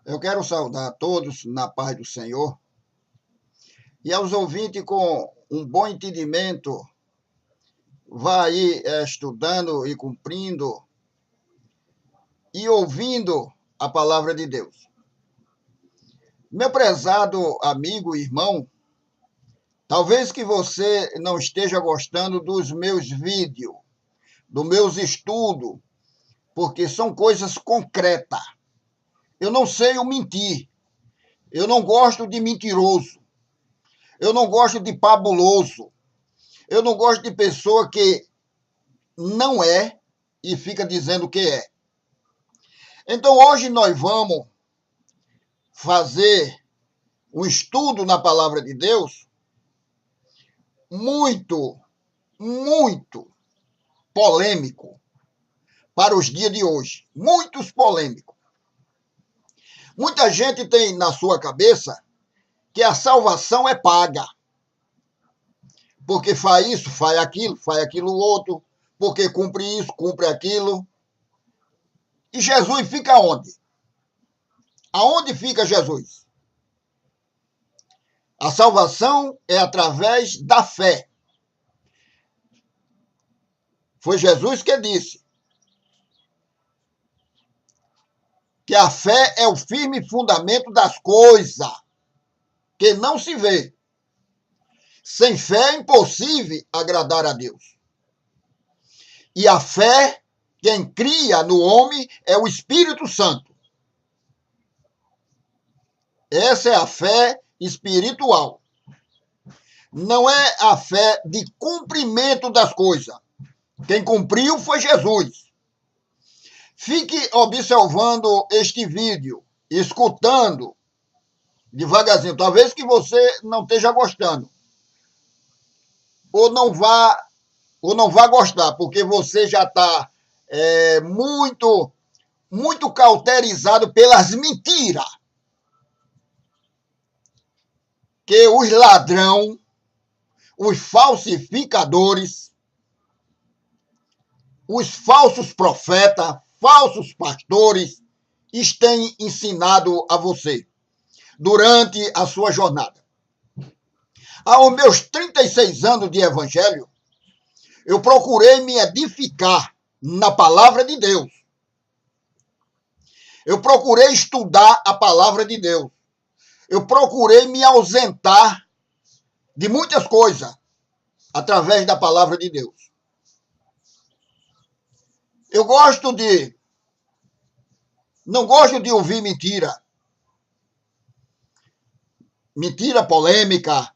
Eu quero saudar a todos na paz do Senhor e aos ouvintes com um bom entendimento, vá aí estudando e cumprindo e ouvindo a palavra de Deus. Meu prezado amigo e irmão, talvez que você não esteja gostando dos meus vídeos, dos meus estudos, porque são coisas concretas. Eu não sei o mentir. Eu não gosto de mentiroso. Eu não gosto de fabuloso. Eu não gosto de pessoa que não é e fica dizendo que é. Então hoje nós vamos fazer um estudo na palavra de Deus muito polêmico para os dias de hoje. Muitos polêmicos. Muita gente tem na sua cabeça que a salvação é paga. Porque faz isso, faz aquilo outro, porque cumpre isso, cumpre aquilo. E Jesus fica onde? Aonde fica Jesus? A salvação é através da fé. Foi Jesus que disse que a fé é o firme fundamento das coisas que não se vê. Sem fé é impossível agradar a Deus. E a fé, quem cria no homem, é o Espírito Santo. Essa é a fé espiritual. Não é a fé de cumprimento das coisas. Quem cumpriu foi Jesus. Fique observando este vídeo, escutando devagarzinho. Talvez que você não esteja gostando. Ou não vá gostar, porque você já está muito cauterizado pelas mentiras que os ladrão, os falsificadores, os falsos profetas, falsos pastores têm ensinado a você durante a sua jornada. Aos meus 36 anos de evangelho, eu procurei me edificar na palavra de Deus. Eu procurei estudar a palavra de Deus. Eu procurei me ausentar de muitas coisas através da palavra de Deus. Não gosto de ouvir mentira. Mentira polêmica,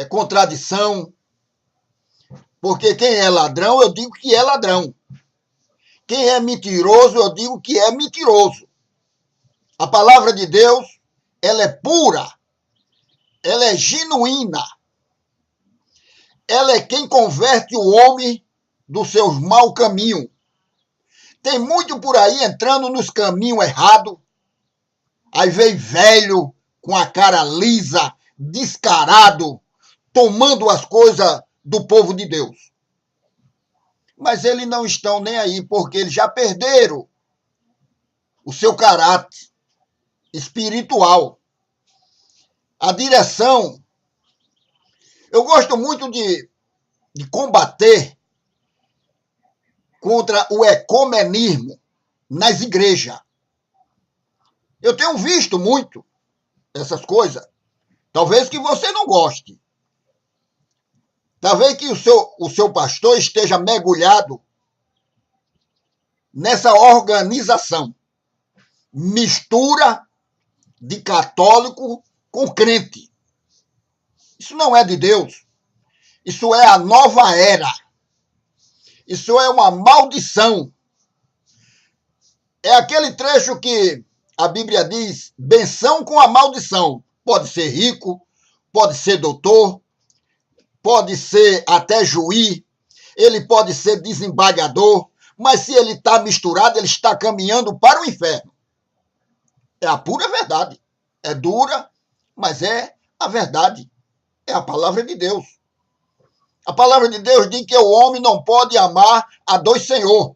contradição. Porque quem é ladrão, eu digo que é ladrão. Quem é mentiroso, eu digo que é mentiroso. A palavra de Deus, ela é pura, ela é genuína. Ela é quem converte o homem dos seus maus caminhos. Tem muito por aí entrando nos caminhos errados. Aí vem velho, com a cara lisa, descarado, tomando as coisas do povo de Deus. Mas eles não estão nem aí, porque eles já perderam o seu caráter espiritual. A direção. Eu gosto muito de combater contra o ecumenismo nas igrejas. Eu tenho visto muito essas coisas. Talvez que você não goste. Talvez que o seu pastor esteja mergulhado nessa organização. Mistura de católico com crente. Isso não é de Deus. Isso é a nova era. Isso é uma maldição. É aquele trecho que a Bíblia diz, benção com a maldição. Pode ser rico, pode ser doutor, pode ser até juiz, ele pode ser desembargador, mas se ele está misturado, ele está caminhando para o inferno. É a pura verdade. É dura, mas é a verdade. É a palavra de Deus. A palavra de Deus diz que o homem não pode amar a dois senhores.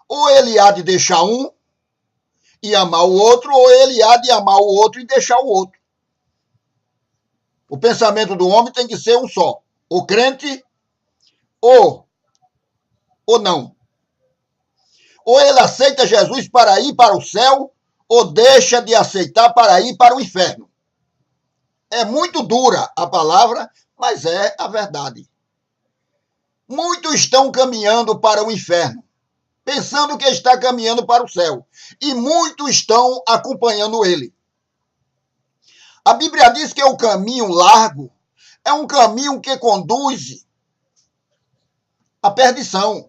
Ou ele há de deixar um e amar o outro, ou ele há de amar o outro e deixar o outro. O pensamento do homem tem que ser um só. O crente ou não. Ou ele aceita Jesus para ir para o céu, ou deixa de aceitar para ir para o inferno. É muito dura a palavra, mas é a verdade. Muitos estão caminhando para o inferno, pensando que está caminhando para o céu. E muitos estão acompanhando ele. A Bíblia diz que o caminho largo é um caminho que conduz à perdição.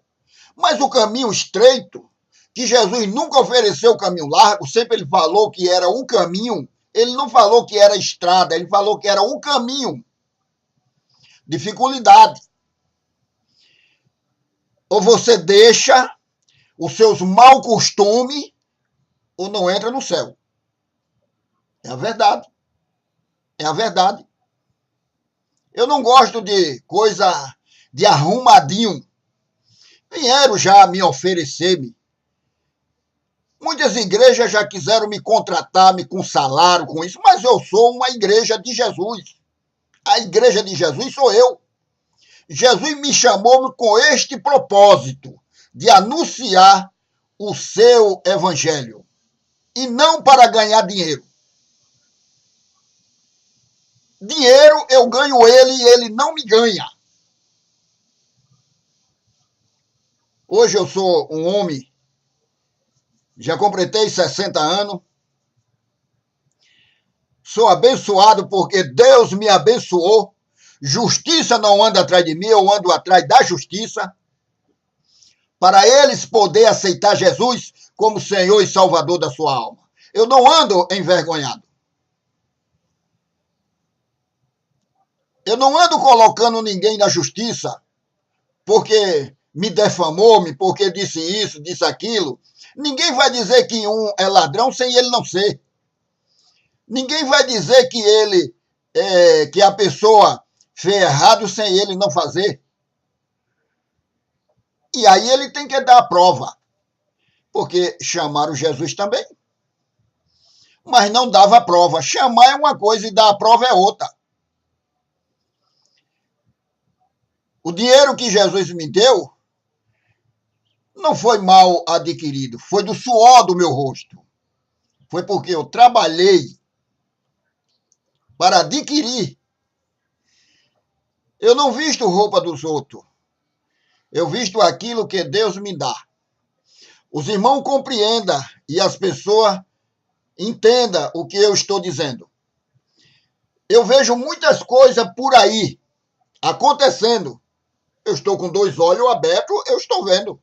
Mas o caminho estreito, que Jesus nunca ofereceu o caminho largo, sempre ele falou que era o caminho, ele não falou que era estrada, ele falou que era o caminho. Dificuldade. Ou você deixa os seus mau costumes, ou não entra no céu. É a verdade. É a verdade. Eu não gosto de coisa de arrumadinho. Vieram já me oferecer-me. Muitas igrejas já quiseram me contratar-me com salário, com isso, mas eu sou uma igreja de Jesus. A igreja de Jesus sou eu. Jesus me chamou com este propósito, de anunciar o seu evangelho, e não para ganhar dinheiro. Dinheiro eu ganho ele e ele não me ganha. Hoje eu sou um homem, já completei 60 anos, sou abençoado porque Deus me abençoou, justiça não anda atrás de mim, eu ando atrás da justiça, para eles poderem aceitar Jesus como Senhor e Salvador da sua alma. Eu não ando envergonhado. Eu não ando colocando ninguém na justiça porque me defamou, porque disse isso, disse aquilo. Ninguém vai dizer que um é ladrão sem ele não ser. Ninguém vai dizer que que a pessoa fez errado sem ele não fazer. E aí ele tem que dar a prova. Porque chamaram Jesus também. Mas não dava a prova. Chamar é uma coisa e dar a prova é outra. O dinheiro que Jesus me deu não foi mal adquirido, foi do suor do meu rosto. Foi porque eu trabalhei para adquirir. Eu não visto roupa dos outros. Eu visto aquilo que Deus me dá. Os irmãos compreendam e as pessoas entendam o que eu estou dizendo. Eu vejo muitas coisas por aí acontecendo. Eu estou com 2 olhos abertos, eu estou vendo.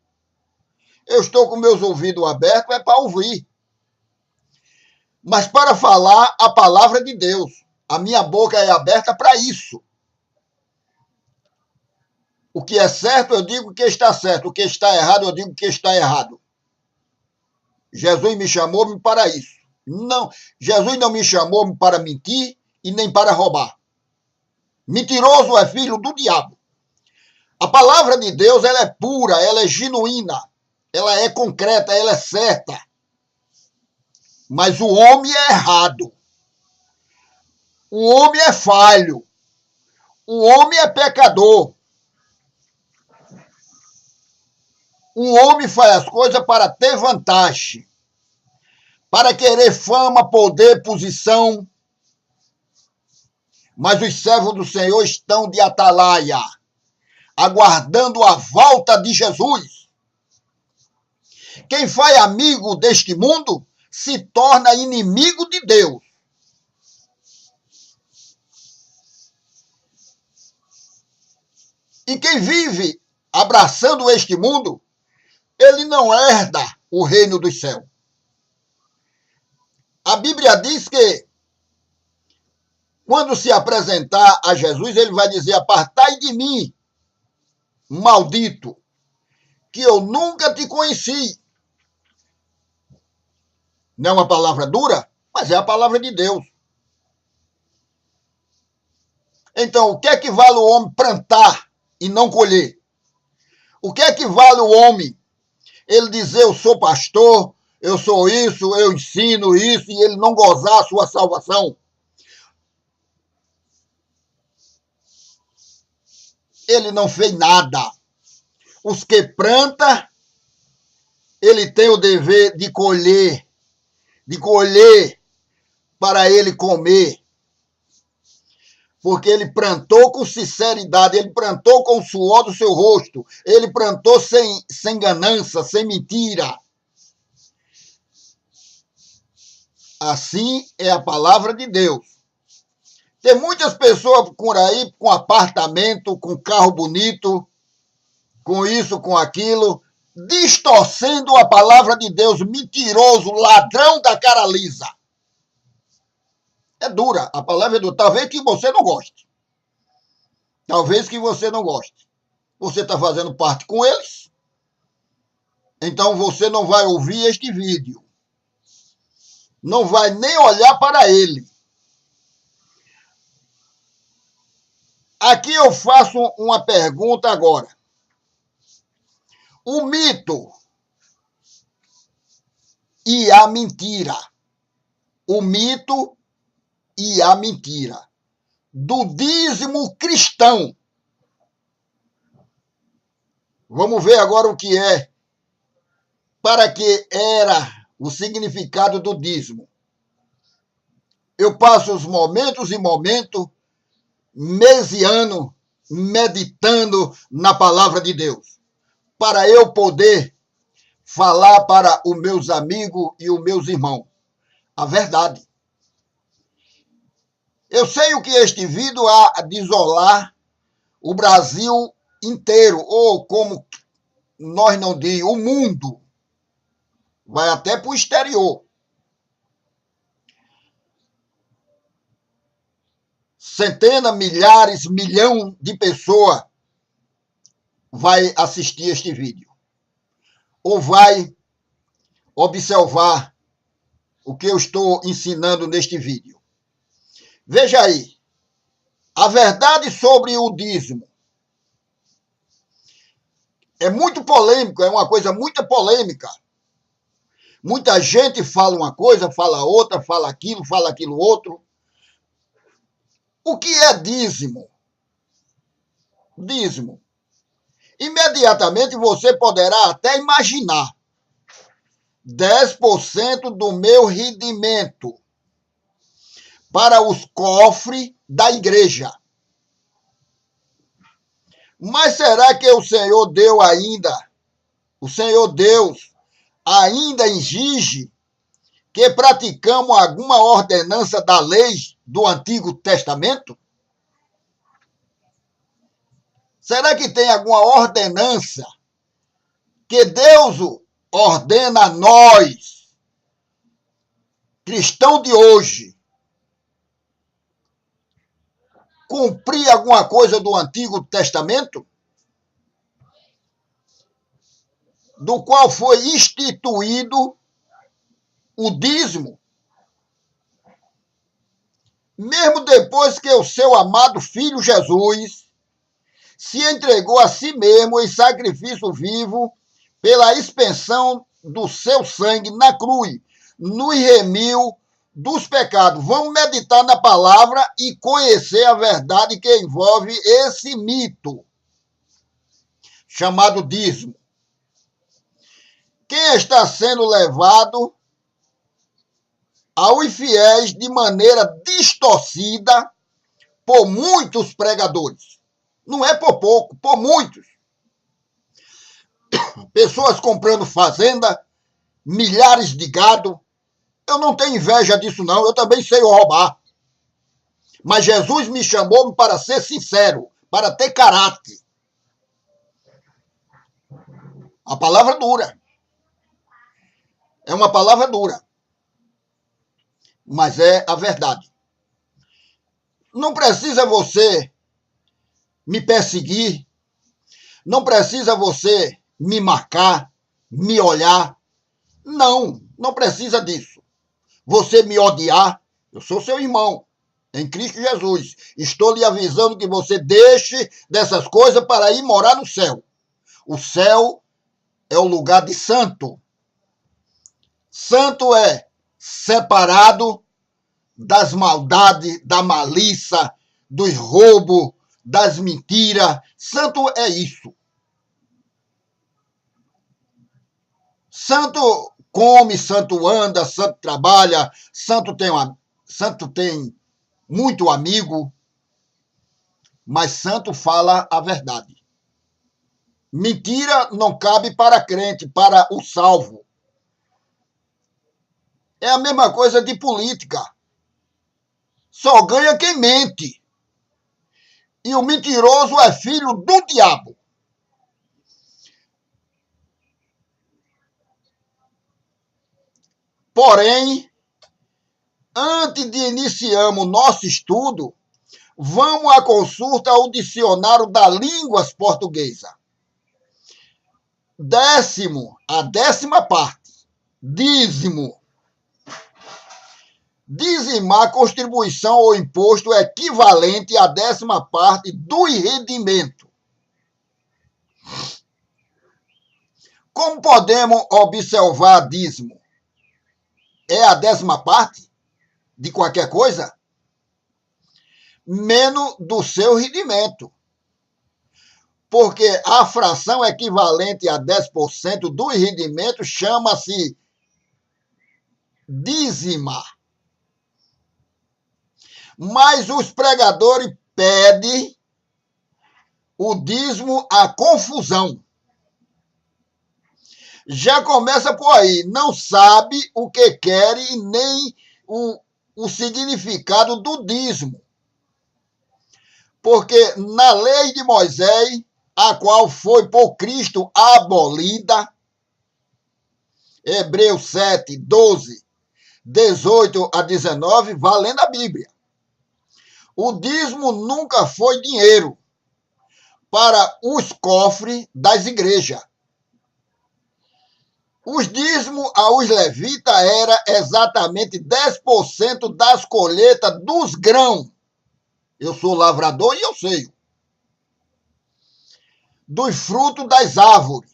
Eu estou com meus ouvidos abertos, é para ouvir. Mas para falar a palavra de Deus. A minha boca é aberta para isso. O que é certo, eu digo que está certo. O que está errado, eu digo que está errado. Jesus me chamou para isso. Não, Jesus não me chamou para mentir e nem para roubar. Mentiroso é filho do diabo. A palavra de Deus, ela é pura, ela é genuína, ela é concreta, ela é certa. Mas o homem é errado. O homem é falho. O homem é pecador. O homem faz as coisas para ter vantagem, para querer fama, poder, posição. Mas os servos do Senhor estão de atalaia, aguardando a volta de Jesus. Quem faz amigo deste mundo se torna inimigo de Deus. E quem vive abraçando este mundo, ele não herda o reino dos céus. A Bíblia diz que quando se apresentar a Jesus, ele vai dizer: apartai de mim, maldito, que eu nunca te conheci. Não é uma palavra dura, mas é a palavra de Deus. Então, o que é que vale o homem plantar e não colher? O que é que vale o homem ele dizer: eu sou pastor, eu sou isso, eu ensino isso, e ele não gozar a sua salvação, ele não fez nada. Os que planta, ele tem o dever de colher para ele comer. Porque ele plantou com sinceridade, ele plantou com o suor do seu rosto, ele plantou sem ganância, sem mentira. Assim é a palavra de Deus. Tem muitas pessoas por aí com apartamento, com carro bonito, com isso, com aquilo, distorcendo a palavra de Deus, mentiroso, ladrão da cara lisa. É dura, a palavra é dura. Talvez que você não goste. Talvez que você não goste. Você está fazendo parte com eles, então você não vai ouvir este vídeo. Não vai nem olhar para ele. Aqui eu faço uma pergunta agora. O mito e a mentira. O mito e a mentira. Do dízimo cristão. Vamos ver agora o que é. Para que era o significado do dízimo. Eu passo os momentos e momentos, mês e ano, meditando na palavra de Deus. Para eu poder falar para os meus amigos e os meus irmãos a verdade. Eu sei o que este vídeo há de isolar o Brasil inteiro, ou como nós não dizemos, o mundo. Vai até para o exterior. Centenas, milhares, milhão de pessoas vai assistir este vídeo. Ou vai observar o que eu estou ensinando neste vídeo. Veja aí, a verdade sobre o dízimo é muito polêmico, é uma coisa muito polêmica. Muita gente fala uma coisa, fala outra, fala aquilo outro. O que é dízimo? Dízimo. Imediatamente você poderá até imaginar 10% do meu rendimento para os cofres da igreja. Mas será que o Senhor Deus ainda exige que praticamos alguma ordenança da lei do Antigo Testamento? Será que tem alguma ordenança que Deus ordena a nós, cristãos de hoje, cumprir alguma coisa do Antigo Testamento? Do qual foi instituído o dízimo? Mesmo depois que o seu amado Filho Jesus se entregou a si mesmo em sacrifício vivo pela expensão do seu sangue na cruz, nos remiu dos pecados. Vamos meditar na palavra e conhecer a verdade que envolve esse mito chamado dízimo. Quem está sendo levado aos fiéis de maneira distorcida por muitos pregadores. Não é por pouco, por muitos. Pessoas comprando fazenda, milhares de gado. Eu não tenho inveja disso, não. Eu também sei roubar. Mas Jesus me chamou para ser sincero, para ter caráter. A palavra dura. É uma palavra dura. Mas é a verdade. Não precisa você me perseguir. Não precisa você me marcar, me olhar. Não, não precisa disso. Você me odiar, eu sou seu irmão, em Cristo Jesus. Estou lhe avisando que você deixe dessas coisas para ir morar no céu. O céu é o lugar de santo. Santo é separado das maldades, da malícia, dos roubos, das mentiras. Santo é isso. Santo come, santo anda, santo trabalha, santo tem muito amigo, mas santo fala a verdade. Mentira não cabe para crente, para o salvo. É a mesma coisa de política. Só ganha quem mente. E o mentiroso é filho do diabo. Porém, antes de iniciarmos nosso estudo, vamos à consulta ao dicionário da línguas portuguesa. A décima parte. Dízimo. Dizimar contribuição ou imposto equivalente à décima parte do rendimento. Como podemos observar dízimo? É a décima parte de qualquer coisa? Menos do seu rendimento. Porque a fração equivalente a 10% do rendimento chama-se dizimar. Mas os pregadores pedem o dízimo à confusão. Já começa por aí, não sabe o que quer e nem o significado do dízimo. Porque na lei de Moisés, a qual foi por Cristo abolida, Hebreus 7, 12, 18 a 19, valendo a Bíblia. O dízimo nunca foi dinheiro para os cofres das igrejas. Os dízimos aos levitas era exatamente 10% das colheitas dos grãos. Eu sou lavrador e eu sei. Dos frutos das árvores.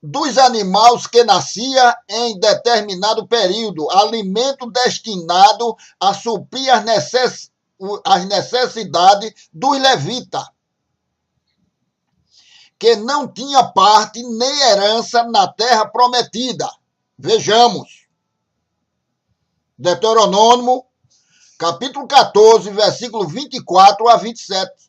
Dos animais que nascia em determinado período, alimento destinado a suprir as necessidades dos levitas, que não tinha parte nem herança na terra prometida. Vejamos. Deuteronômio, capítulo 14, versículo 24 a 27.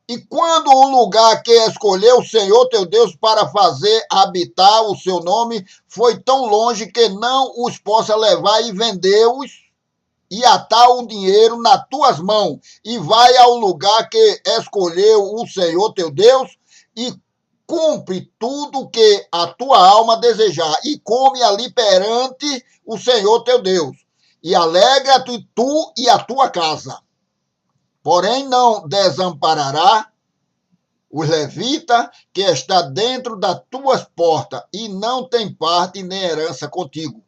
E quando o lugar que escolheu o Senhor teu Deus para fazer habitar o seu nome foi tão longe que não os possa levar e vendê-os e atar o dinheiro nas tuas mãos, e vai ao lugar que escolheu o Senhor teu Deus e cumpre tudo que a tua alma desejar, e come ali perante o Senhor teu Deus, e alegra-te tu e a tua casa. Porém, não desamparará os levitas que está dentro das tuas portas, e não tem parte nem herança contigo.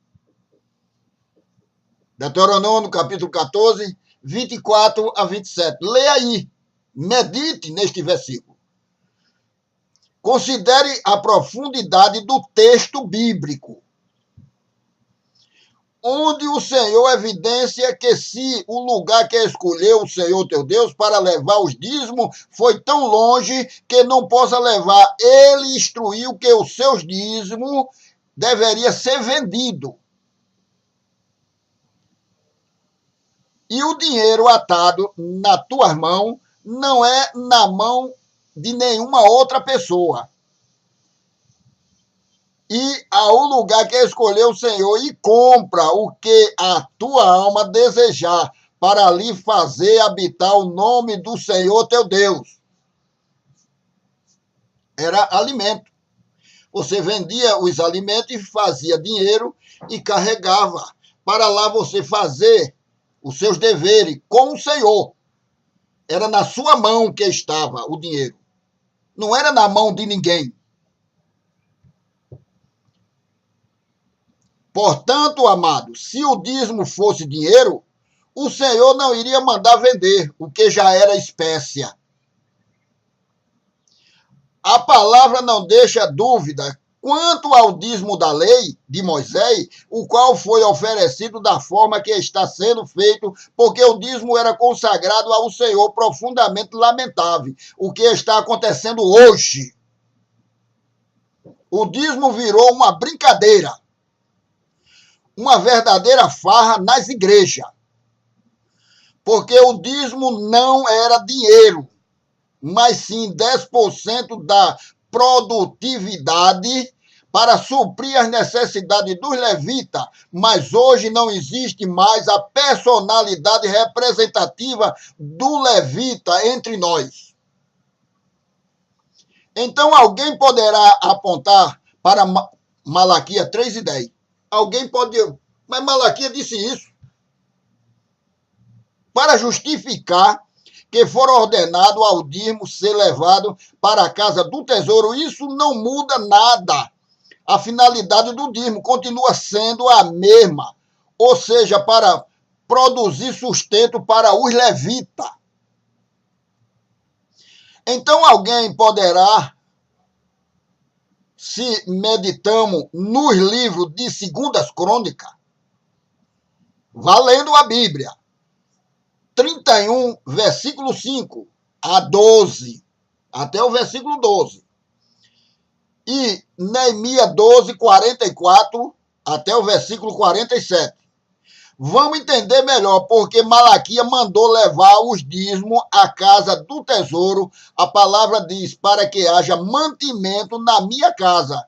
Deuteronômio, capítulo 14, 24 a 27. Leia aí, medite neste versículo. Considere a profundidade do texto bíblico, onde o Senhor evidencia que se o lugar que escolheu o Senhor teu Deus para levar os dízimos foi tão longe que não possa levar, ele instruiu que os seus dízimos deveria ser vendido. E o dinheiro atado na tua mão não é na mão de nenhuma outra pessoa. E ao lugar que escolheu o Senhor e compra o que a tua alma desejar, para ali fazer habitar o nome do Senhor teu Deus. Era alimento. Você vendia os alimentos e fazia dinheiro e carregava para lá você fazer os seus deveres com o Senhor. Era na sua mão que estava o dinheiro. Não era na mão de ninguém. Portanto, amado, se o dízimo fosse dinheiro, o Senhor não iria mandar vender o que já era espécie. A palavra não deixa dúvida quanto ao dízimo da lei de Moisés, o qual foi oferecido da forma que está sendo feito, porque o dízimo era consagrado ao Senhor, profundamente lamentável. O que está acontecendo hoje? O dízimo virou uma brincadeira, uma verdadeira farra nas igrejas, porque o dízimo não era dinheiro, mas sim 10% da produtividade para suprir as necessidades dos levitas, mas hoje não existe mais a personalidade representativa do levita entre nós. Então alguém poderá apontar para Malaquias 3:10. Alguém pode... Mas Malaquias disse isso para justificar que for ordenado ao dízimo ser levado para a casa do tesouro. Isso não muda nada. A finalidade do dízimo continua sendo a mesma, ou seja, para produzir sustento para os levitas. Então alguém poderá, se meditamos nos livros de Segundas Crônicas, valendo a Bíblia, 31, versículo 5 a 12, até o versículo 12. E Neemias 12, 44, até o versículo 47. Vamos entender melhor, porque Malaquias mandou levar os dízimos à casa do tesouro. A palavra diz, para que haja mantimento na minha casa.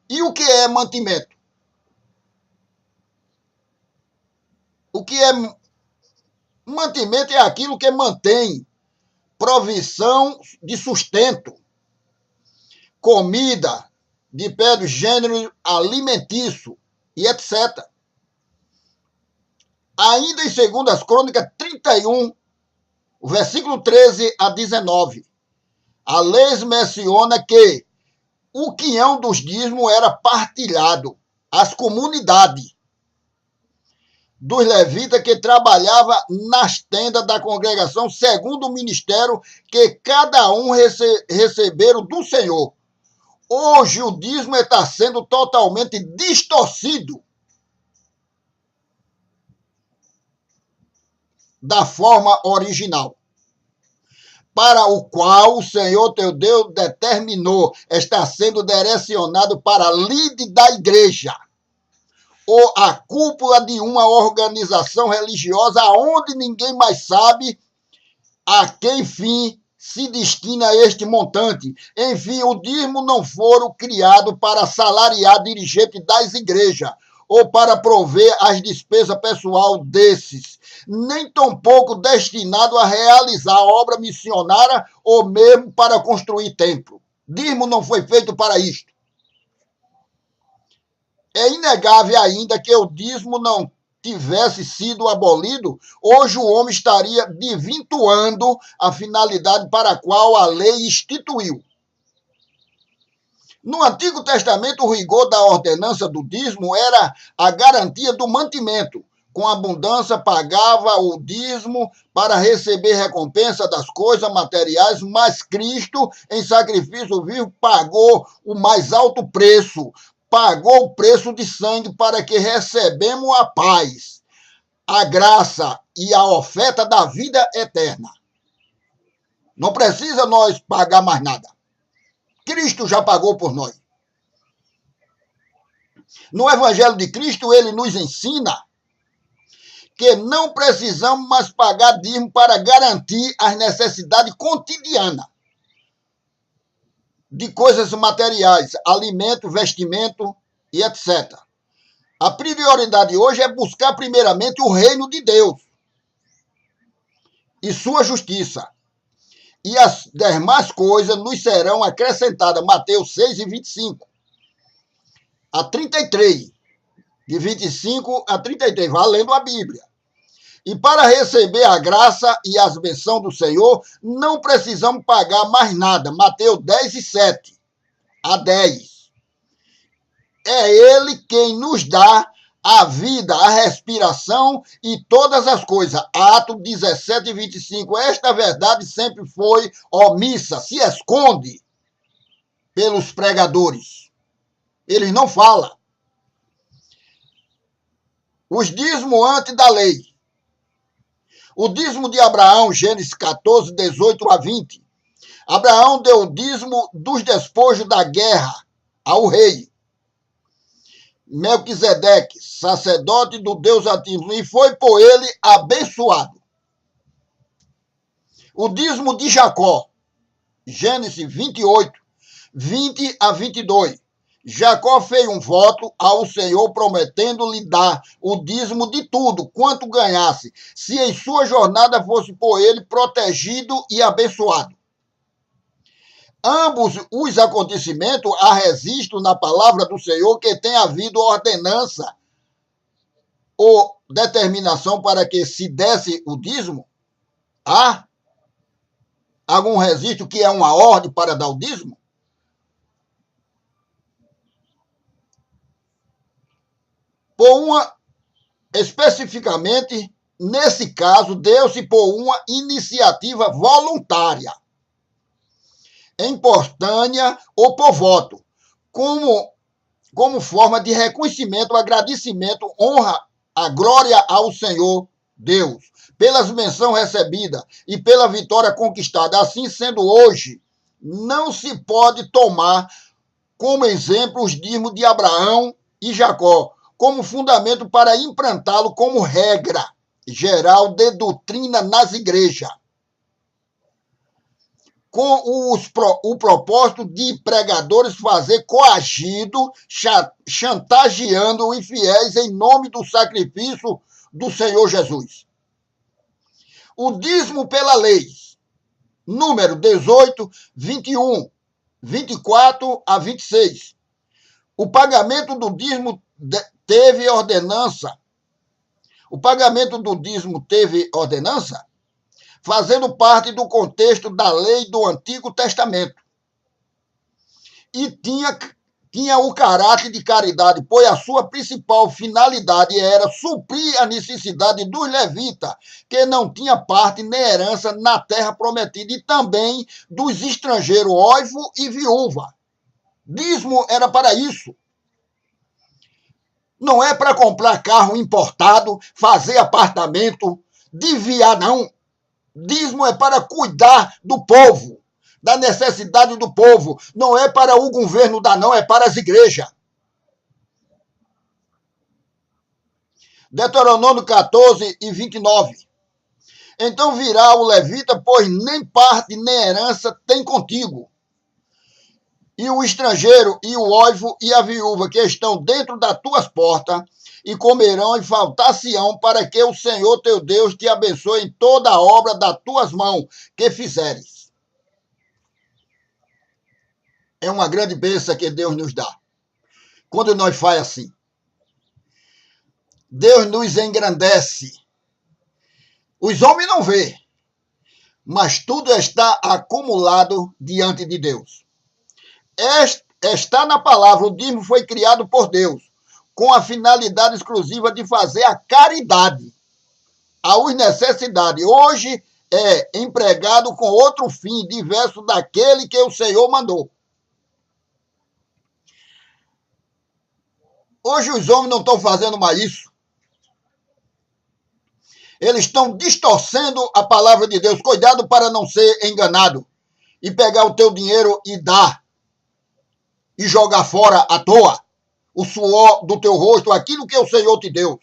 E o que é mantimento? O que é mantimento é aquilo que mantém provisão de sustento, comida, de pé do gênero alimentício e etc. Ainda em 2 Crônicas 31, o versículo 13 a 19, a lei menciona que o quinhão dos dízimos era partilhado às comunidades dos levitas que trabalhavam nas tendas da congregação, segundo o ministério que cada um receberam do Senhor. Hoje o dízimo está sendo totalmente distorcido da forma original, para o qual o Senhor teu Deus determinou, está sendo direcionado para líder da igreja, ou a cúpula de uma organização religiosa, onde ninguém mais sabe a que fim se destina este montante. Enfim, o dízimo não foram criado para salariar dirigente das igrejas ou para prover as despesas pessoal desses, nem tampouco destinado a realizar obra missionária ou mesmo para construir templo. Dízimo não foi feito para isto. É inegável ainda que o dízimo não tivesse sido abolido, hoje o homem estaria desvirtuando a finalidade para a qual a lei instituiu. No Antigo Testamento, o rigor da ordenança do dízimo era a garantia do mantimento. Com abundância, pagava o dízimo para receber recompensa das coisas materiais, mas Cristo, em sacrifício vivo, pagou o mais alto preço. Pagou o preço de sangue para que recebemos a paz, a graça e a oferta da vida eterna. Não precisa nós pagar mais nada. Cristo já pagou por nós. No Evangelho de Cristo, ele nos ensina que não precisamos mais pagar dízimo para garantir as necessidades cotidianas de coisas materiais, alimento, vestimento e etc. A prioridade hoje é buscar primeiramente o reino de Deus e sua justiça. E as demais coisas nos serão acrescentadas. Mateus 6 e 25 a 33. De 25 a 33, valendo a Bíblia. E para receber a graça e as bênçãos do Senhor, não precisamos pagar mais nada. Mateus 10 e 7 a 10. É Ele quem nos dá a vida, a respiração e todas as coisas. Atos 17 e 25. Esta verdade sempre foi omissa, se esconde pelos pregadores. Eles não falam. Os dízimos antes da lei. O dízimo de Abraão, Gênesis 14, 18 a 20. Abraão deu o dízimo dos despojos da guerra ao rei Melquisedeque, sacerdote do Deus Altíssimo, e foi por ele abençoado. O dízimo de Jacó, Gênesis 28, 20 a 22. Jacó fez um voto ao Senhor, prometendo-lhe dar o dízimo de tudo, quanto ganhasse, se em sua jornada fosse por ele protegido e abençoado. Ambos os acontecimentos há registro na palavra do Senhor que tem havido ordenança ou determinação para que se desse o dízimo. Há algum registro que é uma ordem para dar o dízimo? Especificamente, nesse caso, deu-se por uma iniciativa voluntária, espontânea ou por voto, como forma de reconhecimento, agradecimento, honra, a glória ao Senhor Deus, pelas bênçãos recebidas e pela vitória conquistada. Assim sendo hoje, não se pode tomar como exemplo os dízimos de Abraão e Jacó, como fundamento para implantá-lo como regra geral de doutrina nas igrejas, com o propósito de pregadores fazer coagido, chantageando os infiéis em nome do sacrifício do Senhor Jesus. O dízimo pela lei, número 18, 21, 24 a 26. O pagamento do dízimo teve ordenança. O pagamento do dízimo teve ordenança, fazendo parte do contexto da lei do Antigo Testamento. E tinha o caráter de caridade, pois a sua principal finalidade era suprir a necessidade dos levitas, que não tinha parte nem herança na terra prometida, e também dos estrangeiros, órfãos e viúva. Dízimo era para isso. Não é para comprar carro importado, fazer apartamento, desviar, não. Dízimo é para cuidar do povo, da necessidade do povo. Não é para o governo dar, não, é para as igrejas. Deuteronômio 14 e 29. Então virá o levita, pois nem parte nem herança tem contigo. E o estrangeiro, e o órfão, e a viúva, que estão dentro das tuas portas, e comerão e faltar-se-ão, para que o Senhor teu Deus te abençoe em toda a obra das tuas mãos que fizeres. É uma grande bênção que Deus nos dá. Quando nós faz assim. Deus nos engrandece. Os homens não vê, mas tudo está acumulado diante de Deus. Está na palavra, o dízimo foi criado por Deus, com a finalidade exclusiva de fazer a caridade aos necessidades. Hoje é empregado com outro fim, diverso daquele que o Senhor mandou. Hoje os homens não estão fazendo mais isso. Eles estão distorcendo a palavra de Deus. Cuidado para não ser enganado e pegar o teu dinheiro e dar e jogar fora à toa o suor do teu rosto, aquilo que o Senhor te deu.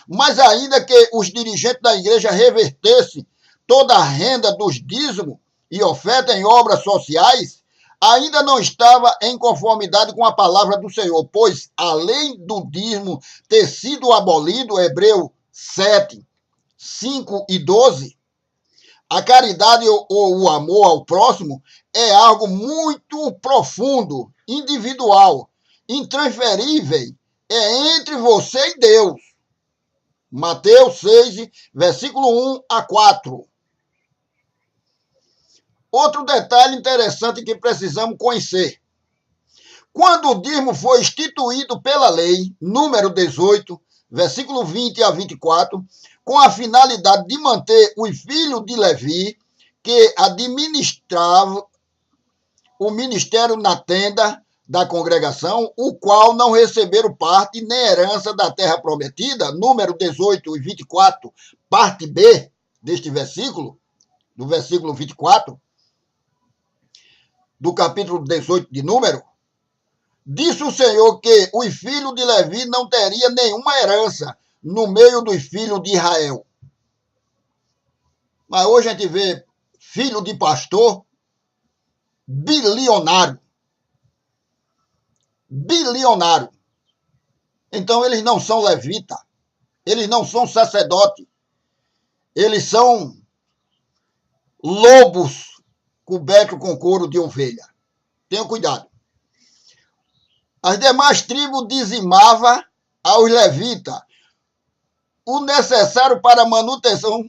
Mas ainda que os dirigentes da igreja revertessem toda a renda dos dízimos e oferta em obras sociais, ainda não estava em conformidade com a palavra do Senhor, pois, além do dízimo ter sido abolido, Hebreu 7, 5 e 12, a caridade ou o amor ao próximo é algo muito profundo, individual, intransferível, é entre você e Deus. Mateus 6, versículo 1 a 4. Outro detalhe interessante que precisamos conhecer. Quando o dízimo foi instituído pela lei, número 18, versículo 20 a 24, com a finalidade de manter os filhos de Levi, que administravam o ministério na tenda da congregação, o qual não receberam parte nem herança da terra prometida, número 18 e 24, parte B deste versículo, do versículo 24, do capítulo 18 de Número, disse o Senhor que os filhos de Levi não teriam nenhuma herança no meio dos filhos de Israel. Mas hoje a gente vê filho de pastor bilionário. Bilionário. Então eles não são levita, eles não são sacerdote, eles são lobos cobertos com couro de ovelha. Tenham cuidado. As demais tribos dizimavam aos levitas o necessário para a manutenção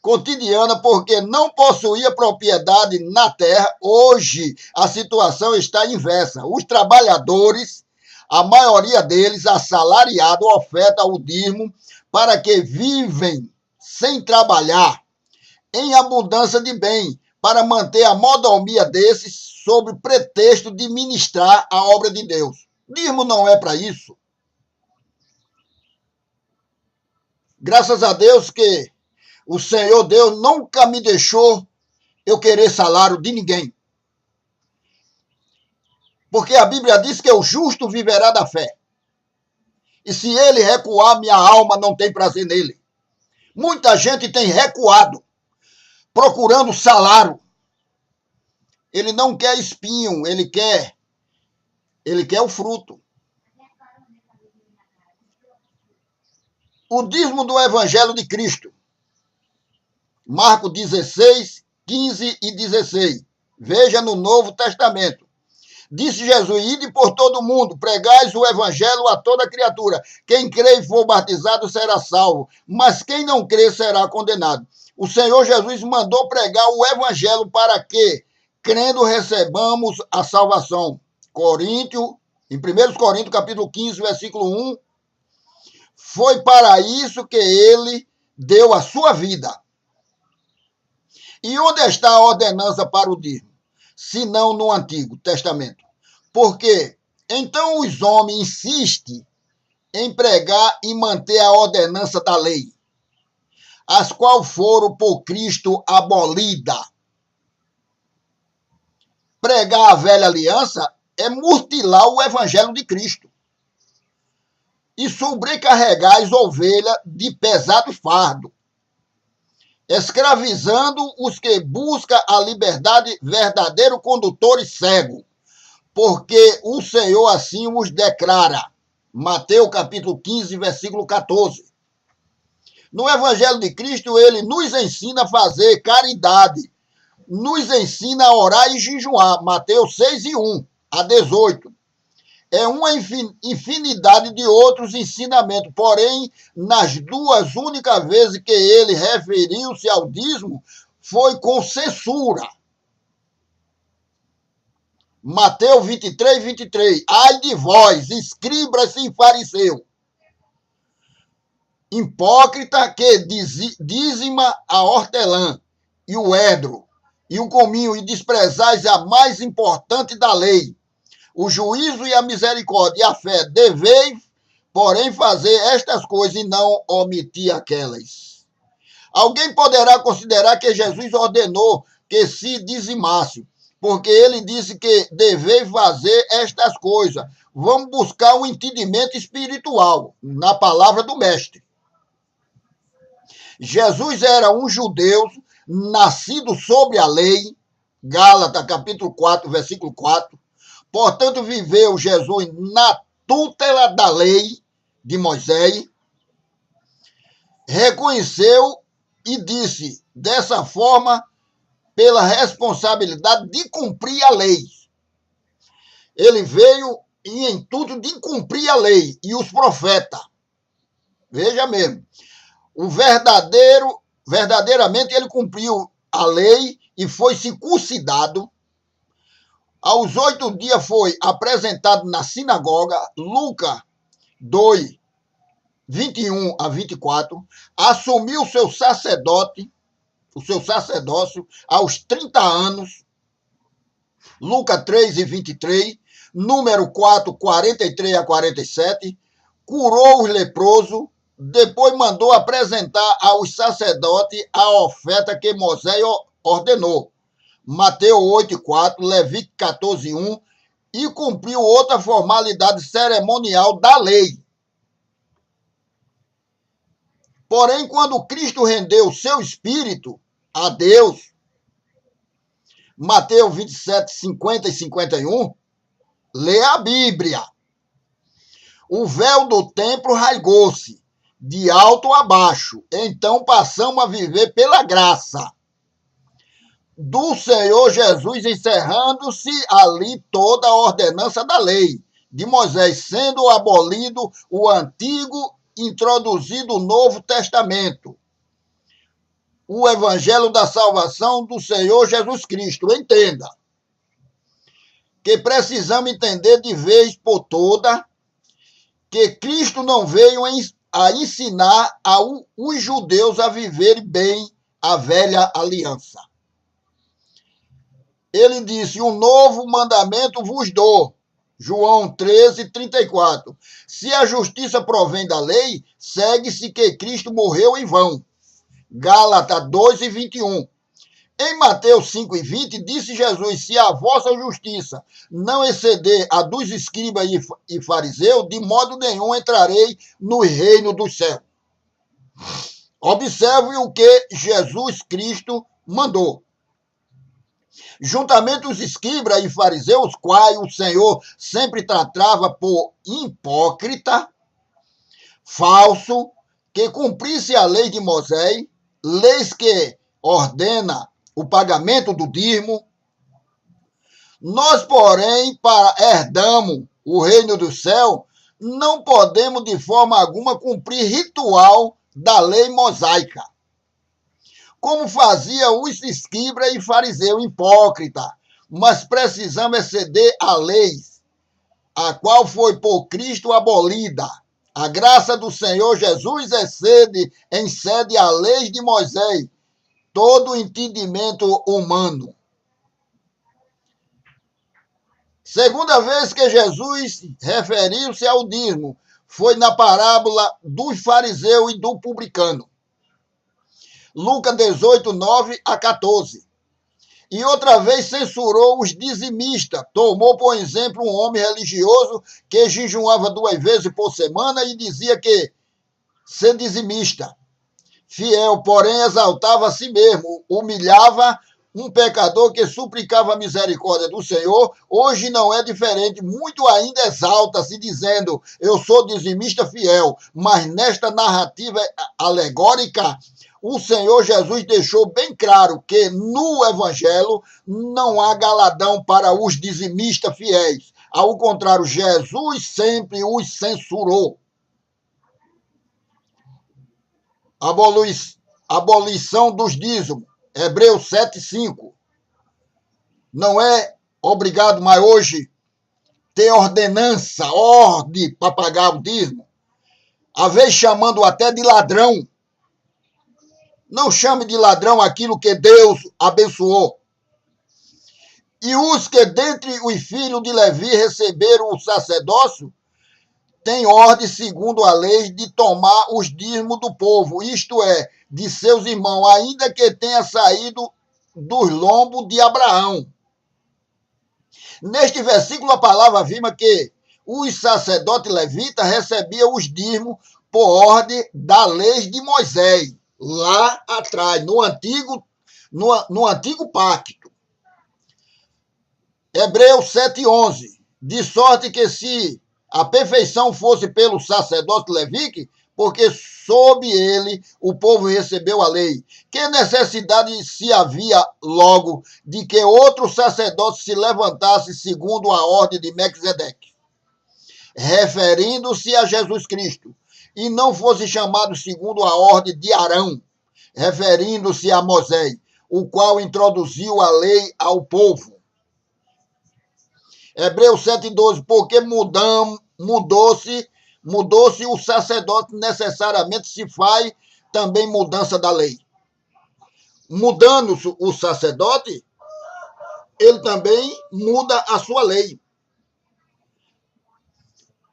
cotidiana, porque não possuía propriedade na terra. Hoje a situação está inversa. Os trabalhadores, a maioria deles assalariado, oferta o dízimo para que vivem sem trabalhar, em abundância de bem, para manter a mordomia desses sob pretexto de ministrar a obra de Deus. Dízimo não é para isso. Graças a Deus que o Senhor Deus nunca me deixou eu querer salário de ninguém. Porque a Bíblia diz que o justo viverá da fé. E se ele recuar, minha alma não tem prazer nele. Muita gente tem recuado, procurando salário. Ele não quer espinho, ele quer o fruto. O dízimo do Evangelho de Cristo. Marcos 16, 15 e 16. Veja no Novo Testamento. Disse Jesus: ide por todo mundo, pregais o evangelho a toda criatura. Quem crê e for batizado será salvo, mas quem não crê será condenado. O Senhor Jesus mandou pregar o evangelho para que, crendo, recebamos a salvação. Em 1 Coríntios, capítulo 15, versículo 1, foi para isso que ele deu a sua vida. E onde está a ordenança para o dízimo? Se não no Antigo Testamento. Porque então os homens insistem em pregar e manter a ordenança da lei, as quais foram por Cristo abolidas. Pregar a velha aliança é mutilar o evangelho de Cristo e sobrecarregar as ovelhas de pesado fardo, escravizando os que buscam a liberdade, verdadeiro condutor e cego, porque o Senhor assim os declara. Mateus capítulo 15, versículo 14. No Evangelho de Cristo, ele nos ensina a fazer caridade, nos ensina a orar e jejuar. Mateus 6 e 1 a 18. É uma infinidade de outros ensinamentos, porém, nas duas únicas vezes que ele referiu-se ao dízimo, foi com censura. Mateus 23, 23. Ai de vós, escribas e fariseus, hipócrita que dízima a hortelã e o edro e o cominho e desprezais a mais importante da lei, o juízo e a misericórdia e a fé. Deveis, porém, fazer estas coisas e não omitir aquelas. Alguém poderá considerar que Jesus ordenou que se dizimasse, porque ele disse que deveis fazer estas coisas. Vamos buscar um entendimento espiritual na palavra do Mestre. Jesus era um judeu nascido sobre a lei, Gálatas capítulo 4, versículo 4. Portanto, viveu Jesus na tutela da lei de Moisés, reconheceu e disse, dessa forma, pela responsabilidade de cumprir a lei. Ele veio em intuito de cumprir a lei e os profetas. Veja mesmo. Verdadeiramente ele cumpriu a lei e foi circuncidado. Aos 8 dias foi apresentado na sinagoga, Lucas 2, 21 a 24, assumiu o seu sacerdócio aos 30 anos, Lucas 3 e 23, número 4, 43 a 47, curou os leprosos, depois mandou apresentar aos sacerdotes a oferta que Moisés ordenou. Mateus 8:4, Levítico 14:1, e cumpriu outra formalidade cerimonial da lei. Porém, quando Cristo rendeu seu espírito a Deus, Mateus 27, 50 e 51, lê a Bíblia. O véu do templo rasgou-se, de alto a baixo. Então passamos a viver pela graça do Senhor Jesus, encerrando-se ali toda a ordenança da lei de Moisés, sendo abolido o antigo, introduzido o Novo Testamento, o Evangelho da salvação do Senhor Jesus Cristo. Entenda que precisamos entender de vez por toda que Cristo não veio a ensinar os judeus a viverem bem a velha aliança. Ele disse: um novo mandamento vos dou. João 13, 34. Se a justiça provém da lei, segue-se que Cristo morreu em vão. Gálatas 2 e 21. Em Mateus 5 e 20, disse Jesus: se a vossa justiça não exceder a dos escribas e fariseus, de modo nenhum entrarei no reino dos céus. Observe o que Jesus Cristo mandou. Juntamente os escribas e fariseus, quais o Senhor sempre tratava por hipócrita, falso, que cumprisse a lei de Moisés, leis que ordena o pagamento do dízimo. Nós, porém, para herdamos o reino do céu, não podemos de forma alguma cumprir ritual da lei mosaica, como fazia os escribas e fariseus hipócritas, mas precisamos exceder a lei, a qual foi por Cristo abolida. A graça do Senhor Jesus excede a lei de Moisés, todo entendimento humano. Segunda vez que Jesus referiu-se ao dízimo foi na parábola dos fariseus e do publicano. Lucas 18, 9 a 14. E outra vez censurou os dizimistas. Tomou, por exemplo, um homem religioso que jejuava 2 vezes por semana e dizia que ser dizimista. Fiel, porém, exaltava a si mesmo, humilhava um pecador que suplicava a misericórdia do Senhor. Hoje não é diferente, muito ainda exalta-se dizendo: eu sou dizimista fiel. Mas nesta narrativa alegórica, o Senhor Jesus deixou bem claro que no Evangelho não há galadão para os dizimistas fiéis. Ao contrário, Jesus sempre os censurou. Abolição dos dízimos. Hebreus 7:5. Não é obrigado mais hoje ter ordenança, ordem para pagar o dízimo. Às vezes chamando até de ladrão. Não chame de ladrão aquilo que Deus abençoou. E os que dentre os filhos de Levi receberam o sacerdócio, têm ordem, segundo a lei, de tomar os dízimos do povo, isto é, de seus irmãos, ainda que tenha saído dos lombos de Abraão. Neste versículo, a palavra afirma que os sacerdotes levitas recebiam os dízimos por ordem da lei de Moisés, lá atrás, no antigo pacto. Hebreus 7:11. De sorte que se a perfeição fosse pelo sacerdote levítico, porque sob ele o povo recebeu a lei. Que necessidade se havia logo de que outro sacerdote se levantasse segundo a ordem de Melquisedeque, referindo-se a Jesus Cristo, e não fosse chamado segundo a ordem de Arão, referindo-se a Moisés, o qual introduziu a lei ao povo. Hebreus 7:12, porque mudou-se o sacerdote, necessariamente se faz também mudança da lei. Mudando-se o sacerdote, ele também muda a sua lei.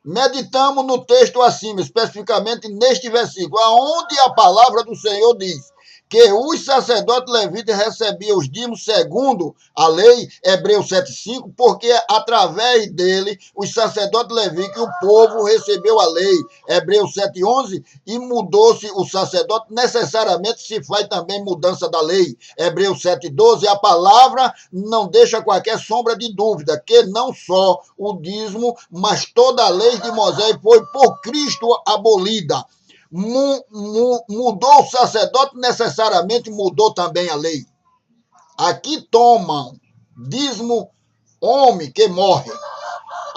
Meditamos no texto acima, especificamente neste versículo, aonde a palavra do Senhor diz que os sacerdotes levitas recebiam os dízimos segundo a lei, Hebreus 7,5, porque através dele, os sacerdotes levitas, o povo recebeu a lei, Hebreus 7,11, e mudou-se o sacerdote, necessariamente se faz também mudança da lei, Hebreus 7,12, a palavra não deixa qualquer sombra de dúvida, que não só o dízimo, mas toda a lei de Moisés foi por Cristo abolida. Mudou o sacerdote, necessariamente mudou também a lei. Aqui tomam dízimo homem que morre.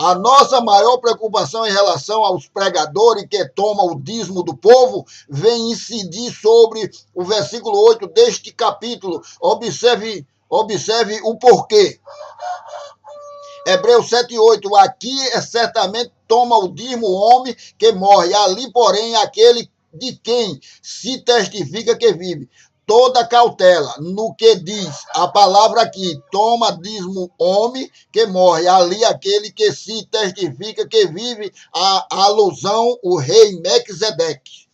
A nossa maior preocupação em relação aos pregadores que tomam o dízimo do povo vem incidir sobre o versículo 8 deste capítulo. Observe o porquê. Hebreus 7,8, aqui certamente toma o dízimo o homem que morre, ali, porém, aquele de quem se testifica que vive. Toda cautela no que diz a palavra aqui, toma dízimo homem que morre, ali aquele que se testifica que vive, a alusão, o rei Melquisedeque.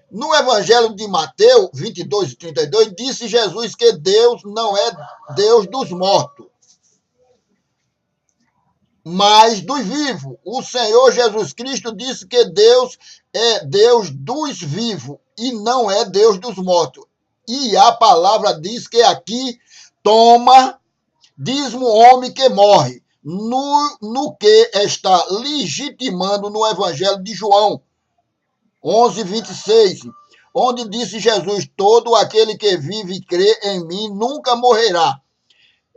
No Evangelho de Mateus 22 e 32, disse Jesus que Deus não é Deus dos mortos, mas dos vivos. O Senhor Jesus Cristo disse que Deus é Deus dos vivos e não é Deus dos mortos. E a palavra diz que aqui toma dízimo homem que morre, no que está legitimando no Evangelho de João 11:26, onde disse Jesus, todo aquele que vive e crê em mim nunca morrerá.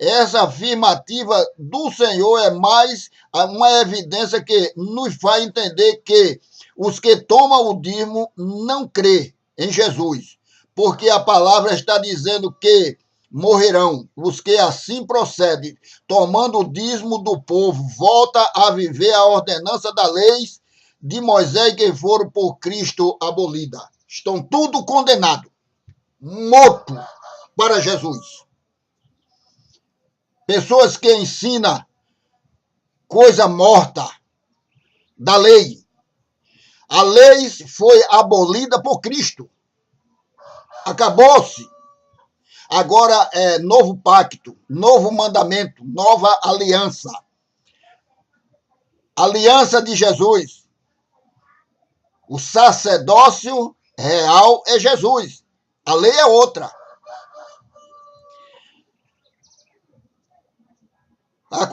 Essa afirmativa do Senhor é mais uma evidência que nos faz entender que os que tomam o dízimo não crê em Jesus, porque a palavra está dizendo que morrerão. Os que assim procedem, tomando o dízimo do povo, volta a viver a ordenança da lei de Moisés que foram por Cristo abolida. Estão tudo condenados, morto para Jesus. Pessoas que ensinam coisa morta da lei. A lei foi abolida por Cristo. Acabou-se. Agora é novo pacto, novo mandamento, nova aliança. Aliança de Jesus. O sacerdócio real é Jesus. A lei é outra. A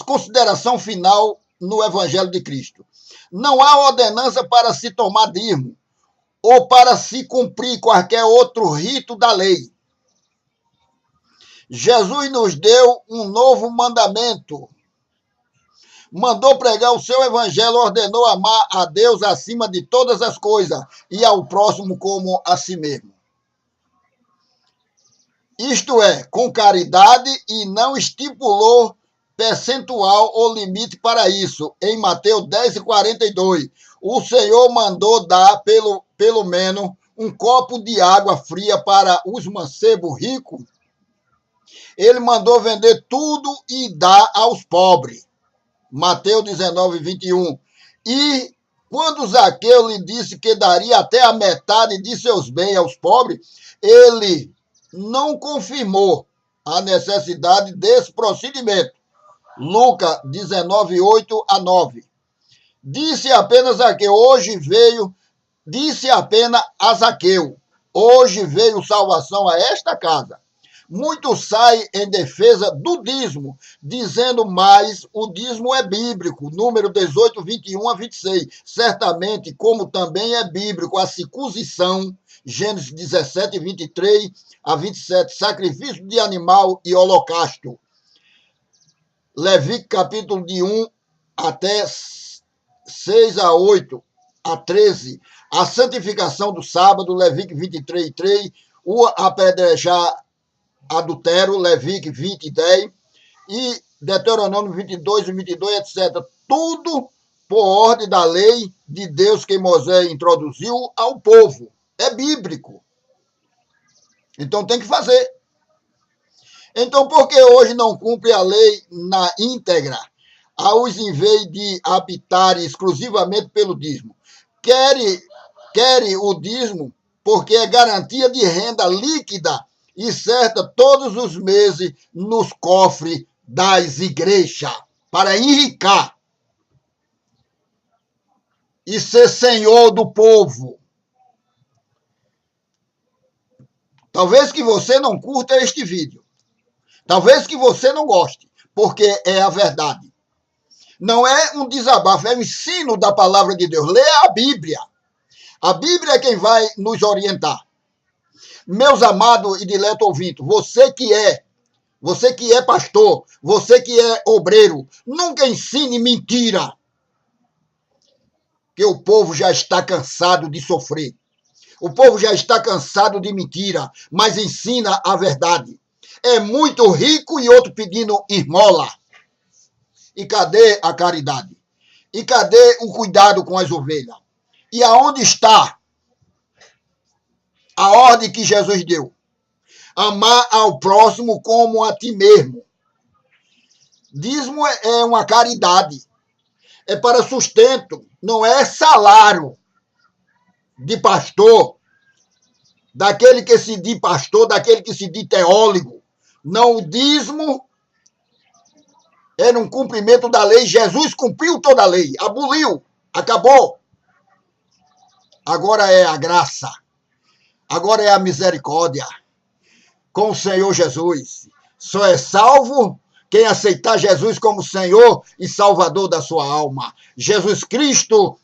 consideração final no Evangelho de Cristo. Não há ordenança para se tomar dízimo ou para se cumprir qualquer outro rito da lei. Jesus nos deu um novo mandamento. Mandou pregar o seu evangelho, ordenou amar a Deus acima de todas as coisas e ao próximo como a si mesmo. Isto é, com caridade, e não estipulou percentual ou limite para isso. Em Mateus 10:42, o Senhor mandou dar pelo menos um copo de água fria para os mancebos ricos. Ele mandou vender tudo e dar aos pobres. Mateus 19:21. E quando Zaqueu lhe disse que daria até a metade de seus bens aos pobres, ele não confirmou a necessidade desse procedimento. Lucas 19:8-9. Disse apenas a Zaqueu, hoje veio salvação a esta casa. Muitos saem em defesa do dízimo, dizendo mais, o dízimo é bíblico, número 18, 21-26. Certamente, como também é bíblico a circuncisão, Gênesis 17, 23-27, sacrifício de animal e holocausto. Levítico capítulo de 1 até 6-8-13, a santificação do sábado, Levítico 23:3, o apedrejar adultério, Levítico 20:10, e Deuteronômio 22, etc. Tudo por ordem da lei de Deus que Moisés introduziu ao povo. É bíblico. Então tem que fazer. Então, por que hoje não cumpre a lei na íntegra? aos em vez de habitarem exclusivamente pelo dízimo. Querem o dízimo porque é garantia de renda líquida e certa todos os meses nos cofres das igrejas, para enricar e ser senhor do povo. Talvez que você não curta este vídeo. Talvez que você não goste, porque é a verdade. Não é um desabafo, é um ensino da palavra de Deus. Leia a Bíblia. A Bíblia é quem vai nos orientar. Meus amados e dileto ouvintes, você que é pastor, você que é obreiro, nunca ensine mentira, que o povo já está cansado de sofrer. O povo já está cansado de mentira, mas ensina a verdade. É muito rico e outro pedindo esmola. E cadê a caridade? E cadê o cuidado com as ovelhas? E aonde está a ordem que Jesus deu? Amar ao próximo como a ti mesmo. Dízimo é uma caridade. É para sustento, não é salário de pastor, daquele que se diz pastor, daquele que se diz teólogo. Não, o dízimo era um cumprimento da lei. Jesus cumpriu toda a lei, aboliu, acabou. Agora é a graça, agora é a misericórdia com o Senhor Jesus. Só é salvo quem aceitar Jesus como Senhor e Salvador da sua alma. Jesus Cristo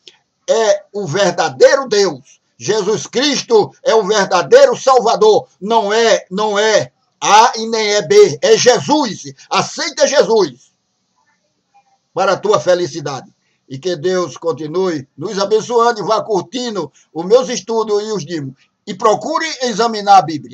é o verdadeiro Deus. Jesus Cristo é o verdadeiro Salvador. Não é A e nem é B. É Jesus. Aceita Jesus para a tua felicidade. E que Deus continue nos abençoando e vá curtindo os meus estudos e os dízimos. E procure examinar a Bíblia.